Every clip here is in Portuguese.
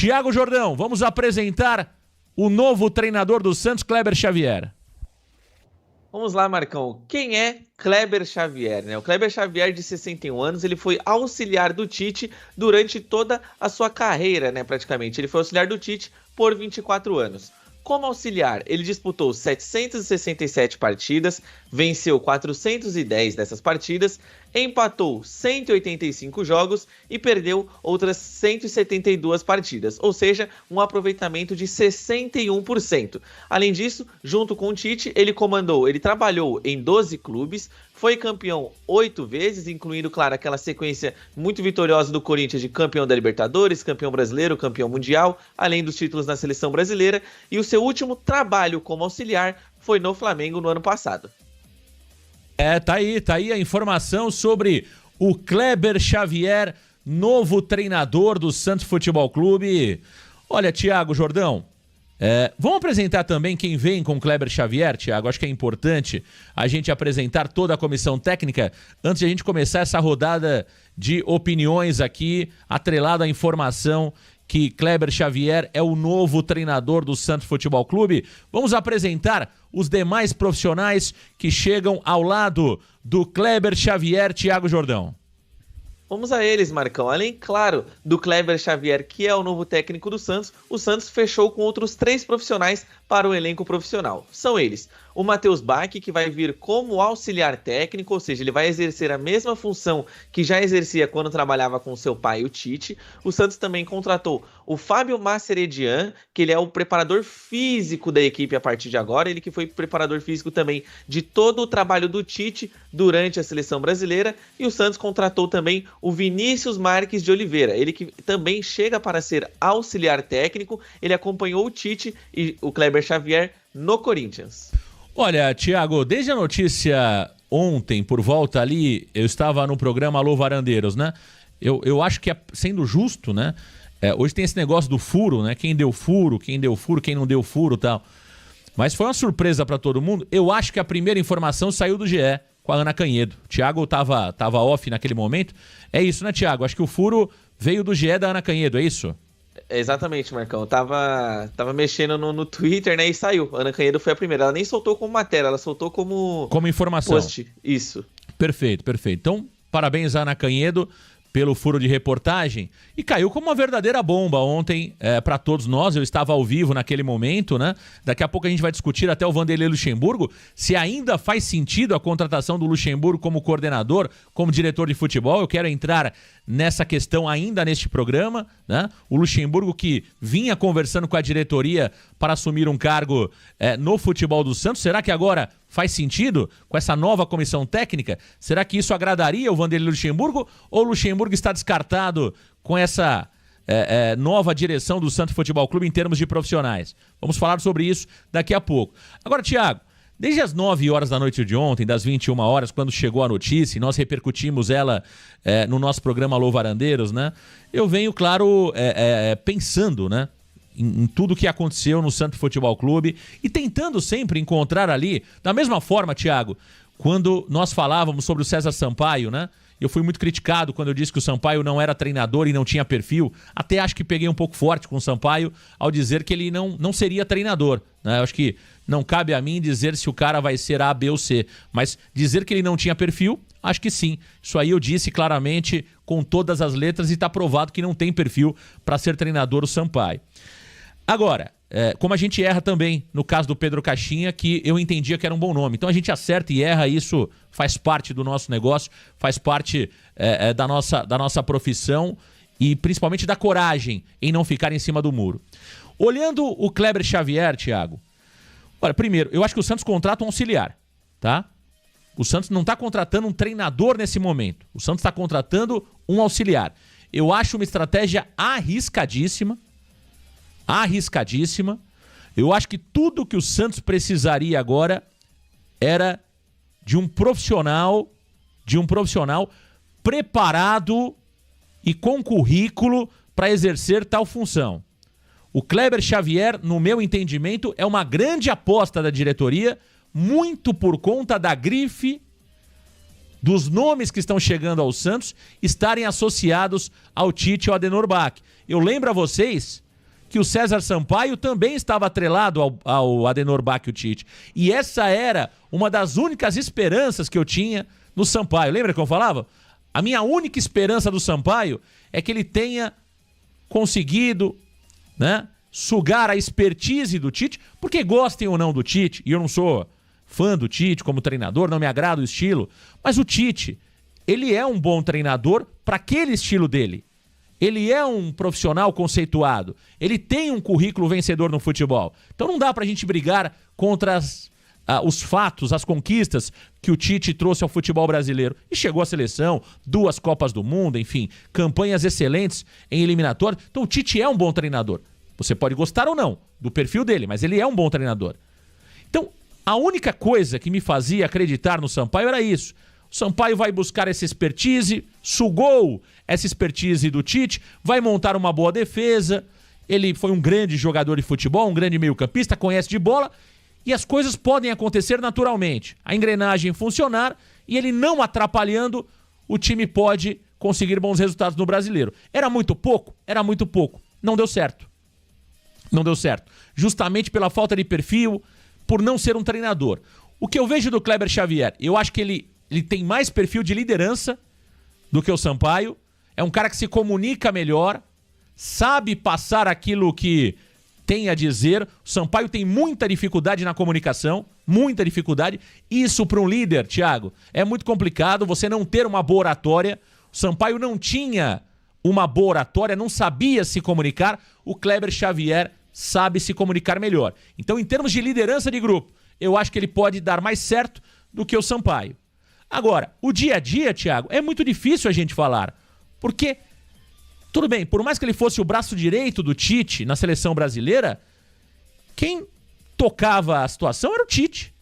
Tiago Jordão, vamos apresentar o novo treinador do Santos, Kleber Xavier. Vamos lá, Marcão. Quem é Kleber Xavier, né? O Kleber Xavier, de 61 anos, ele foi auxiliar do Tite durante toda a sua carreira, né? Praticamente. Ele foi auxiliar do Tite por 24 anos. Como auxiliar, ele disputou 767 partidas, venceu 410 dessas partidas, empatou 185 jogos e perdeu outras 172 partidas, ou seja, um aproveitamento de 61%. Além disso, junto com o Tite, ele trabalhou em 12 clubes, foi campeão 8 vezes, incluindo, claro, aquela sequência muito vitoriosa do Corinthians de campeão da Libertadores, campeão brasileiro, campeão mundial, além dos títulos na seleção brasileira, e o seu último trabalho como auxiliar foi no Flamengo no ano passado. Tá aí a informação sobre o Kleber Xavier, novo treinador do Santos Futebol Clube. Olha, Tiago Jordão, vamos apresentar também quem vem com o Kleber Xavier, Tiago. Acho que é importante a gente apresentar toda a comissão técnica antes de a gente começar essa rodada de opiniões aqui, atrelada à informação que Kleber Xavier é o novo treinador do Santos Futebol Clube. Vamos apresentar os demais profissionais que chegam ao lado do Kleber Xavier, Tiago Jordão. Vamos a eles, Marcão. Além, claro, do Kleber Xavier, que é o novo técnico do Santos, o Santos fechou com outros 3 profissionais para o elenco profissional. São eles: o Matheus Bach, que vai vir como auxiliar técnico, ou seja, ele vai exercer a mesma função que já exercia quando trabalhava com seu pai, o Tite. O Santos também contratou o Fábio Masseredian, que ele é o preparador físico da equipe a partir de agora, ele que foi preparador físico também de todo o trabalho do Tite durante a seleção brasileira. E o Santos contratou também o Vinícius Marques de Oliveira, ele que também chega para ser auxiliar técnico. Ele acompanhou o Tite e o Kleber Xavier no Corinthians. Olha, Tiago, desde a notícia ontem, por volta ali, eu estava no programa Alô Varandeiros, né? Eu acho que, sendo justo, né? Hoje tem esse negócio do furo, né? Quem deu furo, quem não deu furo e tal. Mas foi uma surpresa para todo mundo. Eu acho que a primeira informação saiu do GE, com a Ana Canhedo. O Tiago tava off naquele momento. É isso, né, Tiago? Acho que o furo veio do GE da Ana Canhedo, é isso? Exatamente, Marcão. Tava mexendo no Twitter, né, e saiu. A Ana Canhedo foi a primeira. Ela nem soltou como matéria, ela soltou como informação. Post. Isso. Perfeito. Então, parabéns a Ana Canhedo pelo furo de reportagem, e caiu como uma verdadeira bomba ontem para todos nós. Eu estava ao vivo naquele momento, né? Daqui a pouco a gente vai discutir até o Vanderlei Luxemburgo, se ainda faz sentido a contratação do Luxemburgo como coordenador, como diretor de futebol. Eu quero entrar nessa questão ainda neste programa, né? O Luxemburgo, que vinha conversando com a diretoria para assumir um cargo no futebol do Santos, será que agora faz sentido com essa nova comissão técnica? Será que isso agradaria o Vanderlei Luxemburgo, ou o Luxemburgo está descartado com essa nova direção do Santos Futebol Clube em termos de profissionais? Vamos falar sobre isso daqui a pouco. Agora, Tiago, desde as 9 horas da noite de ontem, das 21 horas, quando chegou a notícia, e nós repercutimos ela no nosso programa Alô Varandeiros, né? Eu venho, claro, pensando, né, em tudo que aconteceu no Santos Futebol Clube e tentando sempre encontrar ali, da mesma forma, Tiago, quando nós falávamos sobre o César Sampaio, né? Eu fui muito criticado quando eu disse que o Sampaio não era treinador e não tinha perfil. Até acho que peguei um pouco forte com o Sampaio ao dizer que ele não seria treinador, né? Eu acho que não cabe a mim dizer se o cara vai ser A, B ou C, mas dizer que ele não tinha perfil, acho que sim. Isso aí eu disse claramente com todas as letras e está provado que não tem perfil para ser treinador o Sampaio. Agora, como a gente erra também no caso do Pedro Caixinha, que eu entendia que era um bom nome. Então a gente acerta e erra, isso faz parte do nosso negócio, faz parte da nossa profissão e principalmente da coragem em não ficar em cima do muro. Olhando o Kleber Xavier, Tiago, olha, primeiro, eu acho que o Santos contrata um auxiliar, tá? O Santos não está contratando um treinador nesse momento. O Santos está contratando um auxiliar. Eu acho uma estratégia arriscadíssima. Eu acho que tudo que o Santos precisaria agora era de um profissional preparado e com currículo para exercer tal função. O Kleber Xavier, no meu entendimento, é uma grande aposta da diretoria, muito por conta da grife dos nomes que estão chegando ao Santos estarem associados ao Tite e ao Adenor Bach. Eu lembro a vocês que o César Sampaio também estava atrelado ao Adenor Bach e o Tite. E essa era uma das únicas esperanças que eu tinha no Sampaio. Lembra que eu falava? A minha única esperança do Sampaio é que ele tenha conseguido, né, sugar a expertise do Tite, porque gostem ou não do Tite, e eu não sou fã do Tite como treinador, não me agrada o estilo, mas o Tite, ele é um bom treinador para aquele estilo dele. Ele é um profissional conceituado, ele tem um currículo vencedor no futebol. Então não dá pra gente brigar contra os fatos, as conquistas que o Tite trouxe ao futebol brasileiro. E chegou à seleção, 2 Copas do Mundo, enfim, campanhas excelentes em eliminatório. Então o Tite é um bom treinador. Você pode gostar ou não do perfil dele, mas ele é um bom treinador. Então, a única coisa que me fazia acreditar no Sampaio era isso. O Sampaio vai buscar essa expertise, sugou essa expertise do Tite, vai montar uma boa defesa. Ele foi um grande jogador de futebol, um grande meio-campista, conhece de bola. E as coisas podem acontecer naturalmente. A engrenagem funcionar e ele não atrapalhando, o time pode conseguir bons resultados no Brasileiro. Era muito pouco? Era muito pouco. Não deu certo. Não deu certo. Justamente pela falta de perfil, por não ser um treinador. O que eu vejo do Kleber Xavier, eu acho que ele tem mais perfil de liderança do que o Sampaio. É um cara que se comunica melhor, sabe passar aquilo que tem a dizer. O Sampaio tem muita dificuldade na comunicação, muita dificuldade. Isso para um líder, Thiago, é muito complicado você não ter uma boa oratória. O Sampaio não tinha uma boa oratória, não sabia se comunicar. O Kleber Xavier sabe se comunicar melhor. Então, em termos de liderança de grupo, eu acho que ele pode dar mais certo do que o Sampaio. Agora, o dia a dia, Thiago, é muito difícil a gente falar. Porque, tudo bem, por mais que ele fosse o braço direito do Tite na seleção brasileira, quem tocava a situação era o Tite.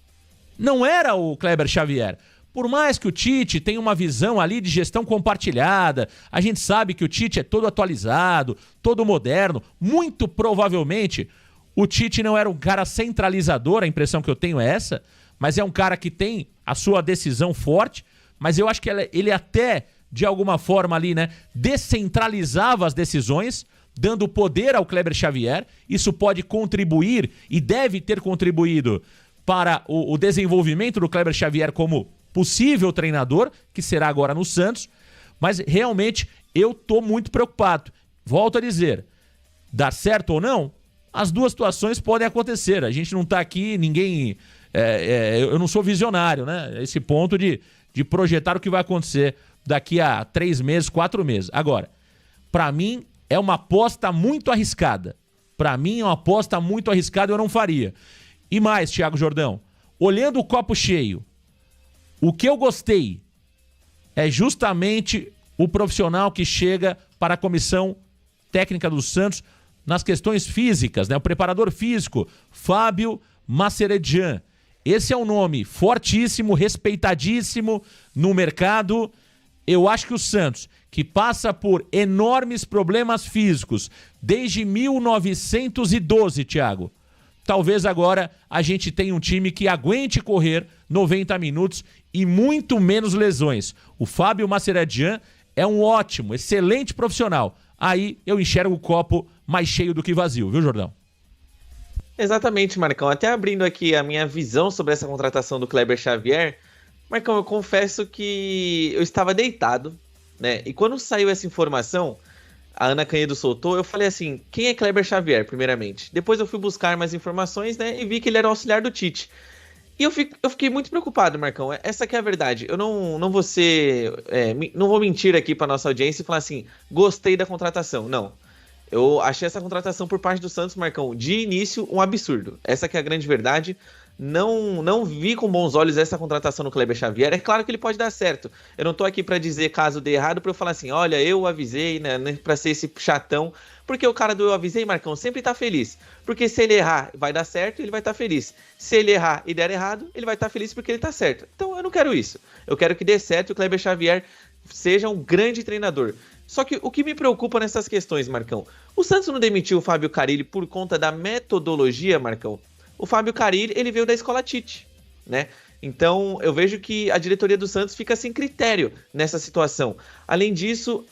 Não era o Kleber Xavier. Por mais que o Tite tenha uma visão ali de gestão compartilhada, a gente sabe que o Tite é todo atualizado, todo moderno. Muito provavelmente o Tite não era um cara centralizador, a impressão que eu tenho é essa, mas é um cara que tem a sua decisão forte, mas eu acho que ele até, de alguma forma ali, né, descentralizava as decisões, dando poder ao Kleber Xavier. Isso pode contribuir e deve ter contribuído para o desenvolvimento do Kleber Xavier como possível treinador, que será agora no Santos, mas realmente eu tô muito preocupado. Volto a dizer, dar certo ou não, as duas situações podem acontecer. A gente não tá aqui, ninguém... eu não sou visionário, né? Esse ponto de projetar o que vai acontecer daqui a 3 meses, 4 meses. Agora, para mim, é uma aposta muito arriscada. Para mim, é uma aposta muito arriscada, eu não faria. E mais, Thiago Jordão, olhando o copo cheio, o que eu gostei é justamente o profissional que chega para a comissão técnica do Santos nas questões físicas, né? O preparador físico, Fábio Masseredjan. Esse é um nome fortíssimo, respeitadíssimo no mercado. Eu acho que o Santos, que passa por enormes problemas físicos desde 1912, Thiago, talvez agora a gente tenha um time que aguente correr 90 minutos e muito menos lesões. O Fábio Masseredjan é um ótimo, excelente profissional. Aí eu enxergo o copo mais cheio do que vazio, viu, Jordão? Exatamente, Marcão. Até abrindo aqui a minha visão sobre essa contratação do Kleber Xavier, Marcão, eu confesso que eu estava deitado, né? E quando saiu essa informação, a Ana Canhedo soltou, eu falei assim, quem é Kleber Xavier, primeiramente? Depois eu fui buscar mais informações, né? E vi que ele era auxiliar do Tite. E eu fiquei muito preocupado, Marcão. Essa que é a verdade. Eu não vou ser... não vou mentir aqui para nossa audiência e falar assim, gostei da contratação. Não. Eu achei essa contratação por parte do Santos, Marcão, de início um absurdo. Essa que é a grande verdade. Não vi com bons olhos essa contratação no Kleber Xavier. É claro que ele pode dar certo. Eu não tô aqui para dizer caso dê errado, para eu falar assim, olha, eu avisei, né, para ser esse chatão. Porque o cara do eu avisei, Marcão, sempre tá feliz. Porque se ele errar, vai dar certo e ele vai estar feliz. Se ele errar e der errado, ele vai estar feliz porque ele tá certo. Então eu não quero isso. Eu quero que dê certo e o Kleber Xavier seja um grande treinador. Só que o que me preocupa nessas questões, Marcão, o Santos não demitiu o Fábio Carille por conta da metodologia, Marcão? O Fábio Carille, ele veio da escola Tite, né? Então, eu vejo que a diretoria do Santos fica sem critério nessa situação. Além disso,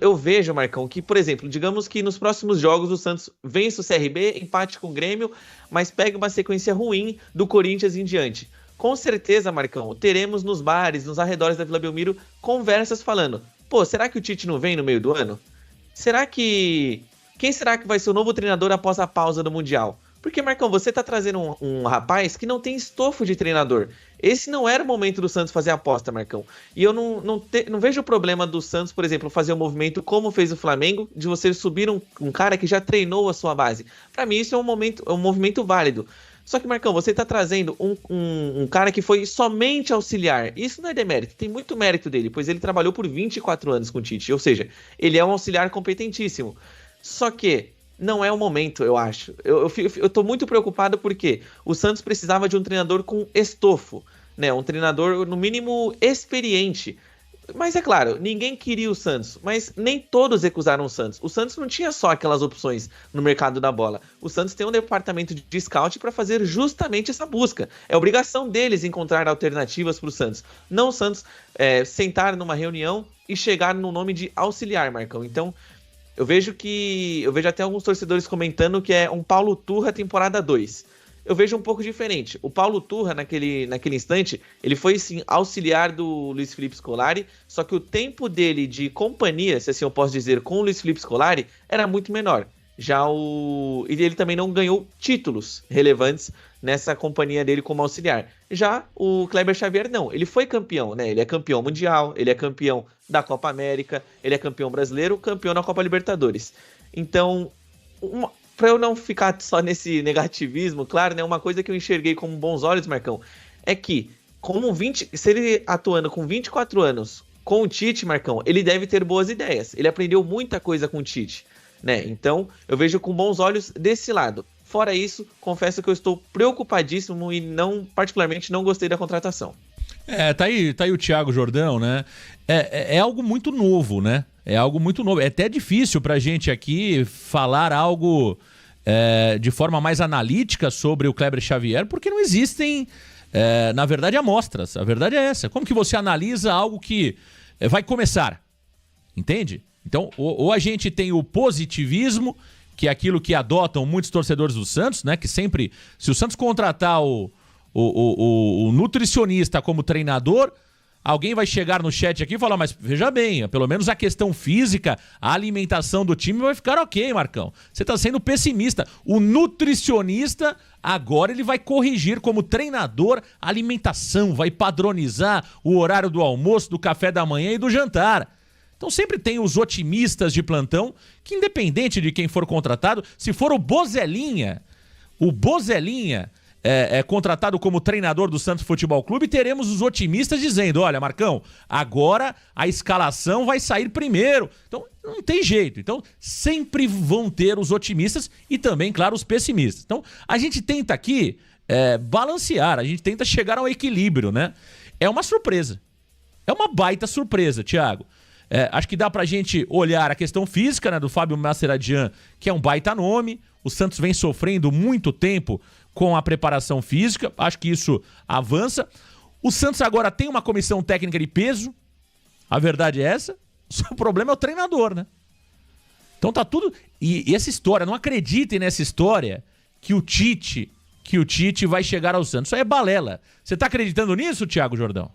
eu vejo, Marcão, que, por exemplo, digamos que nos próximos jogos o Santos vence o CRB, empate com o Grêmio, mas pega uma sequência ruim do Corinthians em diante. Com certeza, Marcão, teremos nos bares, nos arredores da Vila Belmiro, conversas falando: pô, será que o Tite não vem no meio do ano? Quem será que vai ser o novo treinador após a pausa do Mundial? Porque, Marcão, você tá trazendo um rapaz que não tem estofo de treinador. Esse não era o momento do Santos fazer a aposta, Marcão. E eu não vejo o problema do Santos, por exemplo, fazer um movimento como fez o Flamengo, de você subir um cara que já treinou a sua base. Para mim, isso é um movimento válido. Só que, Marcão, você tá trazendo um cara que foi somente auxiliar. Isso não é demérito, tem muito mérito dele, pois ele trabalhou por 24 anos com o Tite. Ou seja, ele é um auxiliar competentíssimo. Só que não é o momento, eu acho. Eu tô muito preocupado porque o Santos precisava de um treinador com estofo, né? Um treinador, no mínimo, experiente. Mas é claro, ninguém queria o Santos, mas nem todos recusaram o Santos. O Santos não tinha só aquelas opções no mercado da bola. O Santos tem um departamento de scout para fazer justamente essa busca. É obrigação deles encontrar alternativas para o Santos. Não o Santos sentar numa reunião e chegar no nome de auxiliar, Marcão. Então, eu vejo até alguns torcedores comentando que é um Paulo Turra temporada 2. Eu vejo um pouco diferente. O Paulo Turra, naquele instante, ele foi, sim, auxiliar do Luiz Felipe Scolari, só que o tempo dele de companhia, se assim eu posso dizer, com o Luiz Felipe Scolari, era muito menor. E ele também não ganhou títulos relevantes nessa companhia dele como auxiliar. Já o Kleber Xavier não, ele foi campeão, né? Ele é campeão mundial, ele é campeão da Copa América, ele é campeão brasileiro, campeão na Copa Libertadores. Então, para eu não ficar só nesse negativismo, claro, né? Uma coisa que eu enxerguei com bons olhos, Marcão, é que se ele atuando com 24 anos com o Tite, Marcão, ele deve ter boas ideias. Ele aprendeu muita coisa com o Tite, né? Então, eu vejo com bons olhos desse lado. Fora isso, confesso que eu estou preocupadíssimo e particularmente não gostei da contratação. Tá aí o Thiago Jordão, né? É algo muito novo, né? É algo muito novo. É até difícil pra gente aqui falar algo de forma mais analítica sobre o Kleber Xavier, porque não existem, na verdade, amostras. A verdade é essa. Como que você analisa algo que vai começar? Entende? Então, ou a gente tem o positivismo, que é aquilo que adotam muitos torcedores do Santos, né? Que sempre, se o Santos contratar o nutricionista como treinador, alguém vai chegar no chat aqui e falar: mas veja bem, pelo menos a questão física, a alimentação do time vai ficar ok, Marcão. Você tá sendo pessimista. O nutricionista, agora ele vai corrigir como treinador a alimentação, vai padronizar o horário do almoço, do café da manhã e do jantar. Então sempre tem os otimistas de plantão, que independente de quem for contratado, se for o Bozelinha é contratado como treinador do Santos Futebol Clube, teremos os otimistas dizendo: olha, Marcão, agora a escalação vai sair primeiro. Então não tem jeito. Então sempre vão ter os otimistas e também, claro, os pessimistas. Então a gente tenta aqui balancear, a gente tenta chegar ao equilíbrio, né? É uma surpresa. É uma baita surpresa, Thiago. Acho que dá pra gente olhar a questão física, né, do Fábio Mascheradian, que é um baita nome. O Santos vem sofrendo muito tempo com a preparação física. Acho que isso avança. O Santos agora tem uma comissão técnica de peso. A verdade é essa. O problema é o treinador, né? Então tá tudo... E essa história, não acreditem nessa história que o Tite vai chegar ao Santos. Isso aí é balela. Você tá acreditando nisso, Thiago Jordão?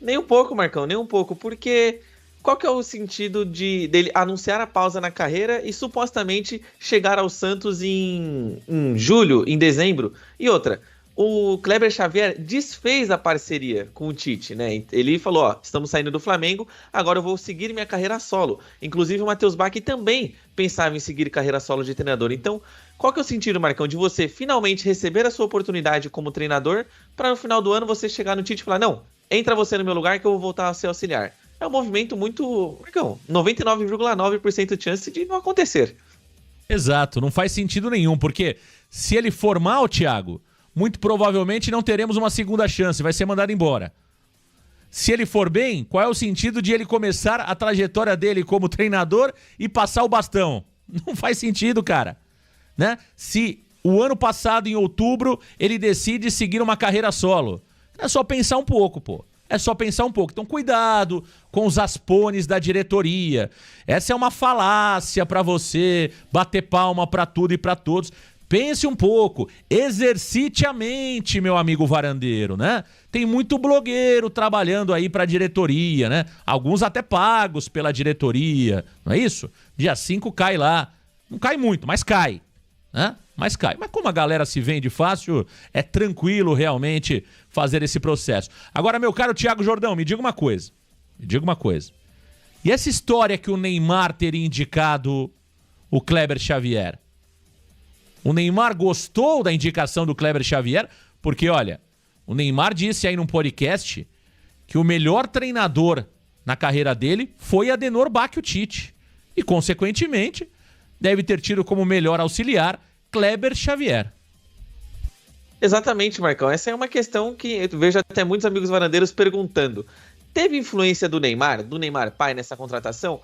Nem um pouco, Marcão, nem um pouco. Porque... qual que é o sentido dele anunciar a pausa na carreira e supostamente chegar ao Santos em julho, em dezembro? E outra, o Kleber Xavier desfez a parceria com o Tite, né? Ele falou: ó, estamos saindo do Flamengo, agora eu vou seguir minha carreira solo. Inclusive o Matheus Bach também pensava em seguir carreira solo de treinador. Então, qual que é o sentido, Marcão, de você finalmente receber a sua oportunidade como treinador para no final do ano você chegar no Tite e falar: não, entra você no meu lugar que eu vou voltar a ser auxiliar? É um movimento muito... Marcão, 99,9% de chance de não acontecer. Exato, não faz sentido nenhum, porque se ele for mal, Thiago, muito provavelmente não teremos uma segunda chance, vai ser mandado embora. Se ele for bem, qual é o sentido de ele começar a trajetória dele como treinador e passar o bastão? Não faz sentido, cara. Né? Se O ano passado, em outubro, ele decide seguir uma carreira solo. É só pensar um pouco, pô. É só pensar um pouco. Então, cuidado com os aspones da diretoria. Essa é uma falácia pra você bater palma pra tudo e pra todos. Pense um pouco, exercite a mente, meu amigo varandeiro, né? Tem muito blogueiro trabalhando aí pra diretoria, né? Alguns até pagos pela diretoria, não é isso? Dia 5 cai lá. Não cai muito, mas cai, né? Mas cai. Mas como a galera se vende fácil, é tranquilo realmente fazer esse processo. Agora, meu caro Thiago Jordão, me diga uma coisa. E essa história que o Neymar teria indicado o Kleber Xavier? O Neymar gostou da indicação do Kleber Xavier? Porque, olha, o Neymar disse aí num podcast que o melhor treinador na carreira dele foi Adenor Bacchio-Tite. E, consequentemente, deve ter tido como melhor auxiliar Kleber Xavier. Exatamente, Marcão. Essa é uma questão que eu vejo até muitos amigos varandeiros perguntando. Teve influência do Neymar pai, nessa contratação?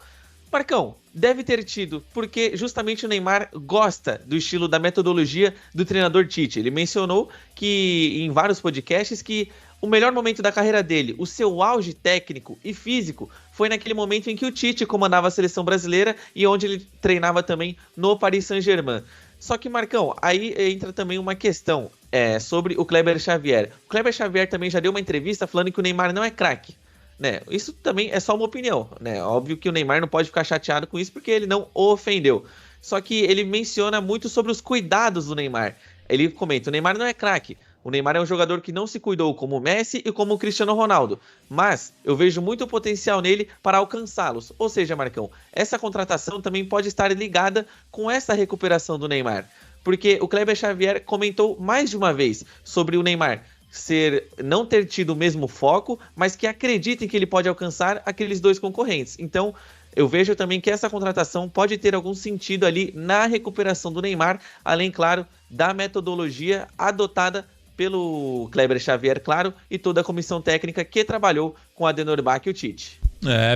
Marcão, deve ter tido, porque justamente o Neymar gosta do estilo, da metodologia do treinador Tite. Ele mencionou que em vários podcasts que o melhor momento da carreira dele, o seu auge técnico e físico, foi naquele momento em que o Tite comandava a seleção brasileira e onde ele treinava também no Paris Saint-Germain. Só que, Marcão, aí entra também uma questão sobre o Kleber Xavier. O Kleber Xavier também já deu uma entrevista falando que o Neymar não é craque. Né? Isso também é só uma opinião, né? Óbvio que o Neymar não pode ficar chateado com isso porque ele não o ofendeu. Só que ele menciona muito sobre os cuidados do Neymar. Ele comenta, o Neymar não é craque. O Neymar é um jogador que não se cuidou como o Messi e como o Cristiano Ronaldo. Mas eu vejo muito potencial nele para alcançá-los. Ou seja, Marcão, essa contratação também pode estar ligada com essa recuperação do Neymar. Porque o Kleber Xavier comentou mais de uma vez sobre o Neymar não ter tido o mesmo foco, mas que acreditem que ele pode alcançar aqueles dois concorrentes. Então, eu vejo também que essa contratação pode ter algum sentido ali na recuperação do Neymar, além, claro, da metodologia adotada pelo Kleber Xavier, claro, e toda a comissão técnica que trabalhou com Adenor Bacchio-Tite.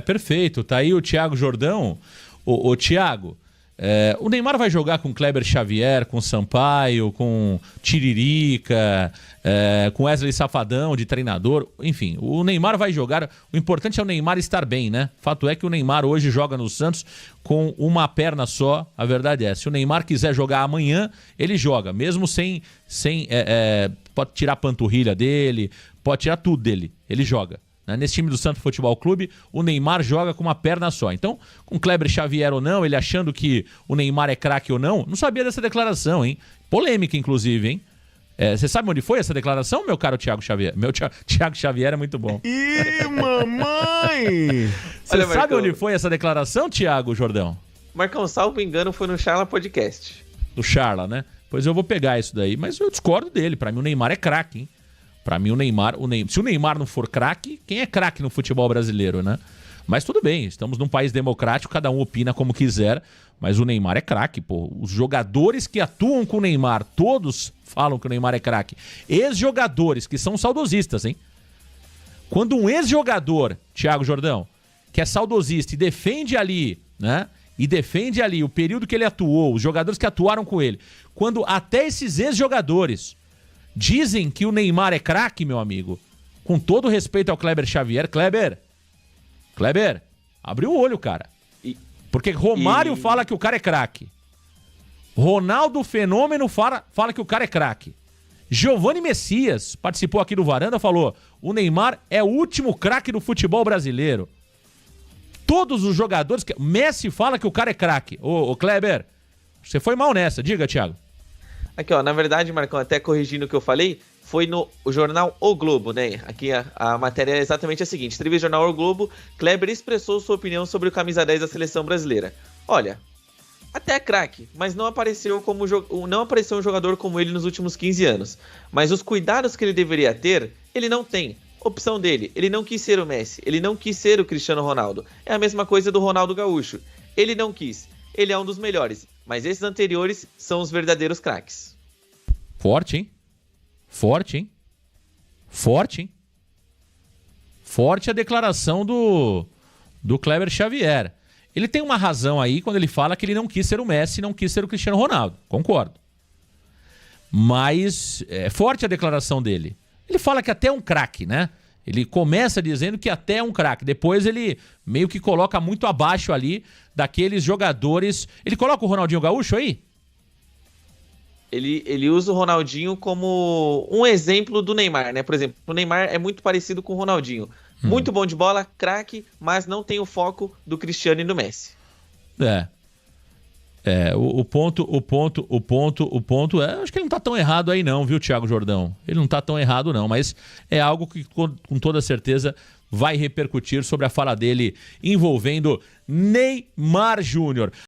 Perfeito. Tá aí o Thiago Jordão. Ô Thiago, o Neymar vai jogar com Kleber Xavier, com Sampaio, com Tiririca, com Wesley Safadão de treinador. Enfim, o Neymar vai jogar. O importante é o Neymar estar bem, né? Fato é que o Neymar hoje joga no Santos com uma perna só. A verdade é, se o Neymar quiser jogar amanhã, ele joga. Mesmo sem pode tirar a panturrilha dele, pode tirar tudo dele. Ele joga. Nesse time do Santos Futebol Clube, o Neymar joga com uma perna só. Então, com Kleber Xavier ou não, ele achando que o Neymar é craque ou não sabia dessa declaração, hein? Polêmica, inclusive, hein? Você sabe onde foi essa declaração, meu caro Thiago Xavier? Meu Thiago Xavier é muito bom. Ih, mamãe! Você sabe onde foi essa declaração, Thiago Jordão? Marcão, salvo engano, foi no Charla Podcast. Do Charla, né? Pois eu vou pegar isso daí, mas eu discordo dele. Pra mim, o Neymar é craque, hein? Pra mim, se o Neymar não for craque, quem é craque no futebol brasileiro, né? Mas tudo bem, estamos num país democrático, cada um opina como quiser, mas o Neymar é craque, pô. Os jogadores que atuam com o Neymar, todos falam que o Neymar é craque. Ex-jogadores, que são saudosistas, hein? Quando um ex-jogador, Thiago Jordão, que é saudosista e defende ali, né? E defende ali o período que ele atuou, os jogadores que atuaram com ele, quando até esses ex-jogadores dizem que o Neymar é craque, meu amigo, com todo respeito ao Kleber Xavier, Kleber, abre o olho, cara. Porque Romário fala que o cara é craque. Ronaldo Fenômeno fala que o cara é craque. Giovanni Messias participou aqui do Varanda, falou: o Neymar é o último craque do futebol brasileiro. Todos os jogadores... Messi fala que o cara é craque. Ô Kleber, você foi mal nessa. Diga, Thiago. Aqui, ó, na verdade, Marcão, até corrigindo o que eu falei, foi no jornal O Globo, né? Aqui a matéria é exatamente a seguinte: entrevista no jornal O Globo, Kleber expressou sua opinião sobre o camisa 10 da seleção brasileira. Olha, até é craque, mas não apareceu um jogador como ele nos últimos 15 anos. Mas os cuidados que ele deveria ter, ele não tem. Opção dele, ele não quis ser o Messi, ele não quis ser o Cristiano Ronaldo. É a mesma coisa do Ronaldo Gaúcho. Ele não quis, ele é um dos melhores, mas esses anteriores são os verdadeiros craques. Forte, hein? Forte, hein? Forte, hein? Forte a declaração do Kleber Xavier. Ele tem uma razão aí quando ele fala que ele não quis ser o Messi, não quis ser o Cristiano Ronaldo. Concordo. Mas é forte a declaração dele. Ele fala que até é um craque, né? Ele começa dizendo que até é um craque. Depois ele meio que coloca muito abaixo ali daqueles jogadores. Ele coloca o Ronaldinho Gaúcho aí? Ele usa o Ronaldinho como um exemplo do Neymar, né? Por exemplo, o Neymar é muito parecido com o Ronaldinho. Muito bom de bola, craque, mas não tem o foco do Cristiano e do Messi. O ponto é, acho que ele não tá tão errado aí não, viu, Thiago Jordão? Ele não tá tão errado não, mas é algo que com toda certeza vai repercutir sobre a fala dele envolvendo Neymar Júnior.